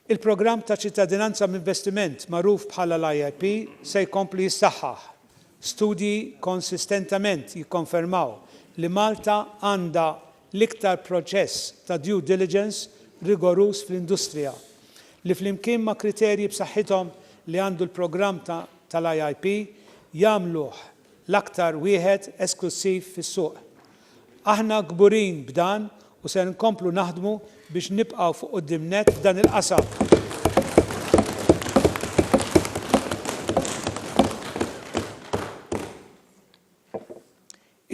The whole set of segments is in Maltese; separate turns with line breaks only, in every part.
Il-programm ta' ċittadinanza b'investiment magħruf bħala l-IIP se jkompli jissaħħaħ. Studji konsistentament jikkonfermaw li Malta għandha l-iktar proċess ta' due diligence rigorus fl-industrija li flimkien ma' kriterji b'saħħithom li għandu l-programm tal-IIP jagħmluh l-aktar wieħed esklusiv fis-suq. Aħna kburin b'dan u se nkomplu naħdmu biex nibqgħu fuq quddiem-nett f'dan il-qasam.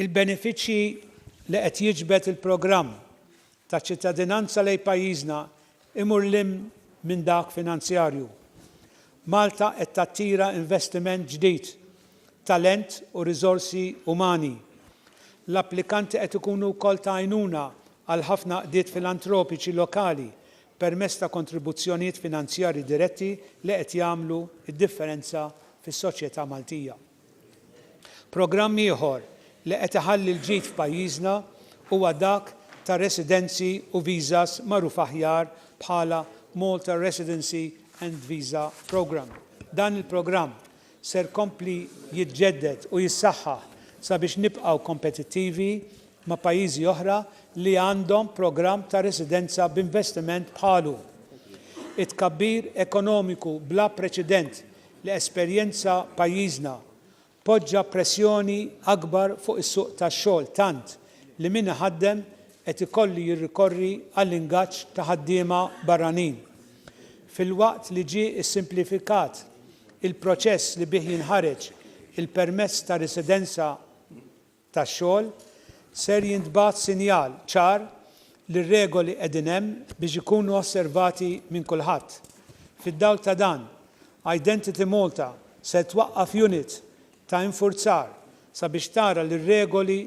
Il-benefiċċji li qed jiġbed il-programm ta' ċittadinanza lejn pajjiżna imur lim minn dak finanzjarju. Malta qed tattira investiment ġdid, talent u riżorsi umani. L-applikanti qed ikunu wkoll ta' għajnuna għal ħafna qdiet filantropiċi lokali permezz ta' kontribuzzjonijiet finanzjarji diretti li qed jagħmlu d-differenza fis-soċjetà Maltija. Programm ieħor li qed iħalli l-ġid f'pajjiżna huwa dak ta' residenzi u visas magħruf aħjar bħala Malta Residency and Visa Program. Dan il-programm ser kompli jiġġedded u jissaħħaħ sabiex nibqgħu kompetittivi ma' pajjiżi oħra li għandhom programm ta' residenza b'investiment bħalu. It-tkabbir ekonomiku bla preċedent li esperjenza pajjiżna poġġa pressjoni akbar fuq is-suq tax-xogħol tant li min iħaddem qed ikolli jirrikorri għall-ingaġġ ta' ħaddiema barranin. Filwaqt li ġie ssimplifikat il-proċess li bih jinħareġ il-permess ta' residenza tax-xogħol, ser jintbagħat sinjal ċar li r-regoli qegħdin hemm biex ikunu osservati minn kulħadd. Fid-dawl ta' dan, Identity Malta se twaqqaf unit ta' infurzar sabiex tara li r-regoli